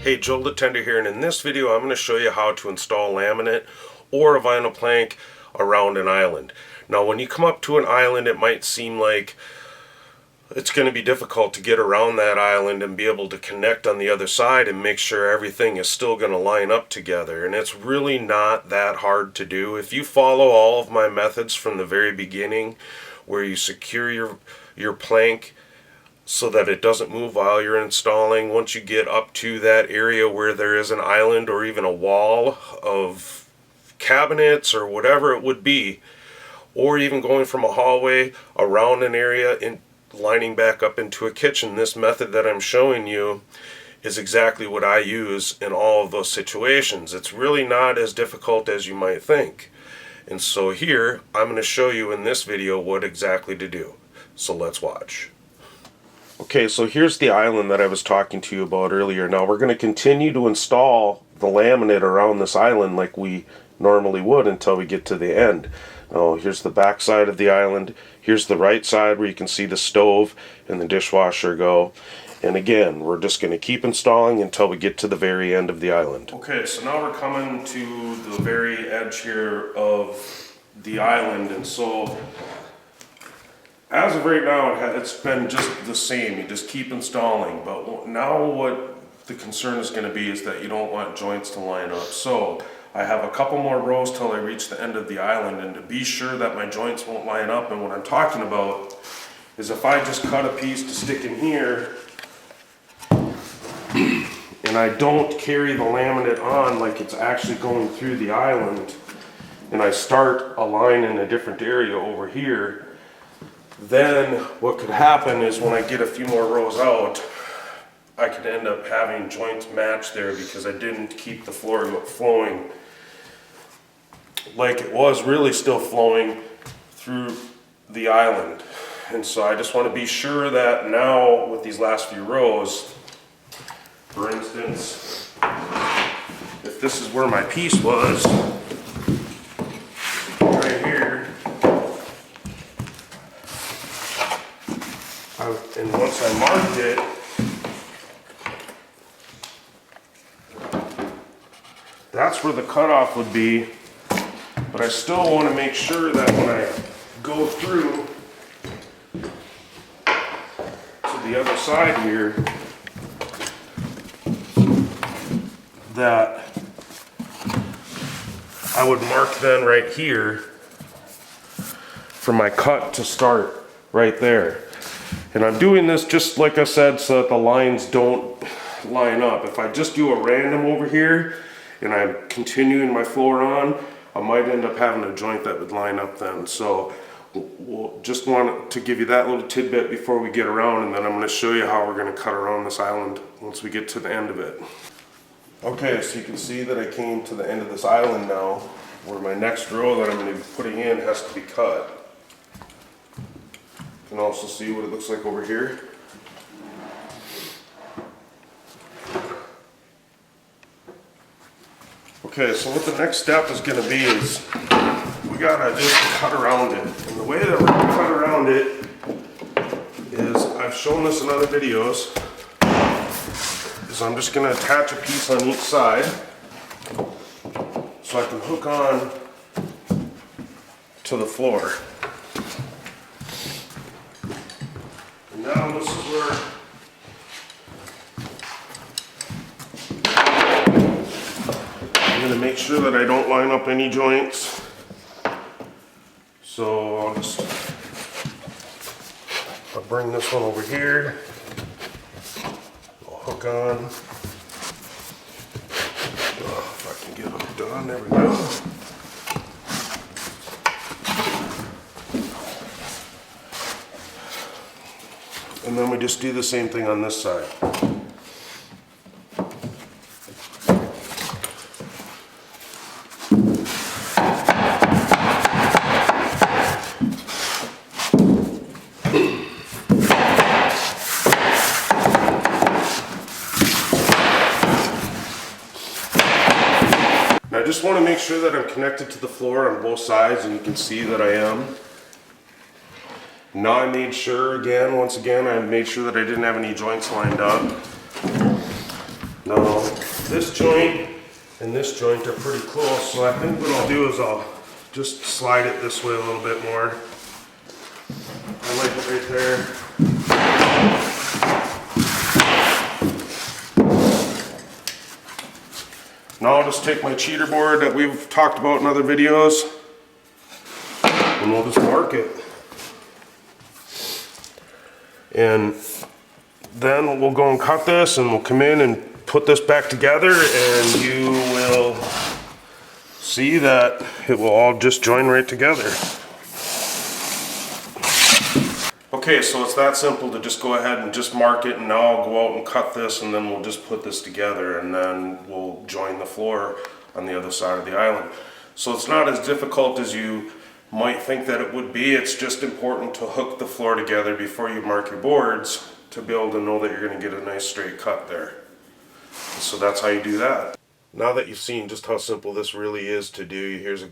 Hey, Joel the Tender here, and in this video I'm going to show you how to install laminate or a vinyl plank around an island. Now when you come up to an island, it might seem like it's going to be difficult to get around that island and be able to connect on the other side and make sure everything is still going to line up together. And it's really not that hard to do. If you follow all of my methods from the very beginning, where you secure your plank so that it doesn't move while you're installing. Once you get up to that area where there is an island or even a wall of cabinets or whatever it would be, or even going from a hallway around an area and lining back up into a kitchen, this method that I'm showing you is exactly what I use in all of those situations. It's really not as difficult as you might think. And so here I'm going to show you in this video what exactly to do. So let's watch. Okay, so here's the island that I was talking to you about earlier. Now we're going to continue to install the laminate around this island like we normally would until we get to the end. Now here's the back side of the island. Here's the right side where you can see the stove and the dishwasher go. And again, we're just going to keep installing until we get to the very end of the island. Okay, so now we're coming to the very edge here of the island, and so as of right now, it's been just the same. You just keep installing. But now what the concern is going to be is that you don't want joints to line up. So I have a couple more rows till I reach the end of the island. And to be sure that my joints won't line up, and what I'm talking about is if I just cut a piece to stick in here, and I don't carry the laminate on like it's actually going through the island, and I start a line in a different area over here, then what could happen is when I get a few more rows out, I could end up having joints match there because I didn't keep the floor flowing like it was really still flowing through the island. And so I just want to be sure that now with these last few rows, for instance, if this is where my piece was, right here, and once I marked it, that's where the cutoff would be, but I still want to make sure that when I go through to the other side here, that I would mark then right here for my cut to start right there. And I'm doing this just like I said so that the lines don't line up. If I just do a random over here and I'm continuing my floor on, I might end up having a joint that would line up then. So we'll just want to give you that little tidbit before we get around, and then I'm going to show you how we're going to cut around this island once we get to the end of it. Okay, so you can see that I came to the end of this island now, where my next row that I'm going to be putting in has to be cut. You can also see what it looks like over here. Okay, so what the next step is going to be is we gotta just cut around it. And the way that we're going to cut around it is, I've shown this in other videos, is I'm just going to attach a piece on each side so I can hook on to the floor. And now this is where I'm going to make sure that I don't line up any joints. So I'll bring this one over here. I'll hook on. Oh, if I can get hooked on, there we go. And then we just do the same thing on this side. I just want to make sure that I'm connected to the floor on both sides, and you can see that I am. Now I made sure once again, I made sure that I didn't have any joints lined up. Now this joint and this joint are pretty close, so I think what I'll do is I'll just slide it this way a little bit more. I like it right there. Now I'll just take my cheater board that we've talked about in other videos and we'll just mark it. And then we'll go and cut this and we'll come in and put this back together and you will see that it will all just join right together. Okay, so it's that simple to just go ahead and just mark it, and now I'll go out and cut this and then we'll just put this together and then we'll join the floor on the other side of the island. So it's not as difficult as you might think that it would be. It's just important to hook the floor together before you mark your boards to be able to know that you're going to get a nice straight cut there. So that's how you do that. Now that you've seen just how simple this really is to do, here's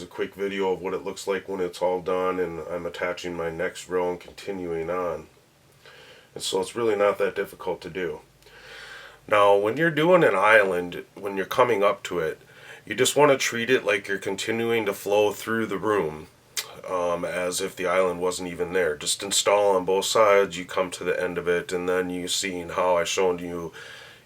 a quick video of what it looks like when it's all done, and I'm attaching my next row and continuing on. And so it's really not that difficult to do. Now when you're doing an island, when you're coming up to it, you just want to treat it like you're continuing to flow through the room, as if the island wasn't even there. Just install on both sides, you come to the end of it, and then you seen how I showed you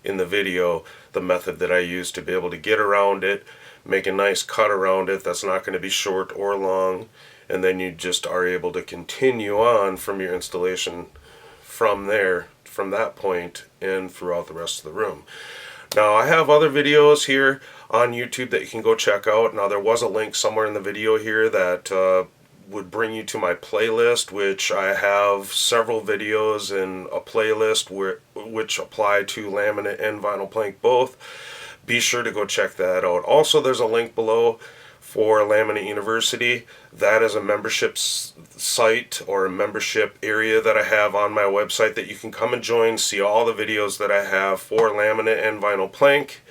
in the video the method that I use to be able to get around it, make a nice cut around it that's not going to be short or long, and then you just are able to continue on from your installation from there, from that point, and throughout the rest of the room. Now I have other videos here on YouTube that you can go check out. Now there was a link somewhere in the video here that would bring you to my playlist, which I have several videos in a playlist which apply to laminate and vinyl plank both. Be sure to go check that out. Also, there's a link below for Laminate University. That is a membership site or a membership area that I have on my website that you can come and join, see all the videos that I have for laminate and vinyl plank.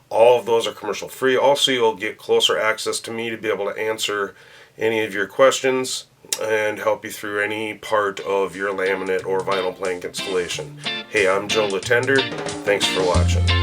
All of those are commercial free. Also, you'll get closer access to me to be able to answer any of your questions and help you through any part of your laminate or vinyl plank installation. Hey, I'm Joe Latender. Thanks for watching.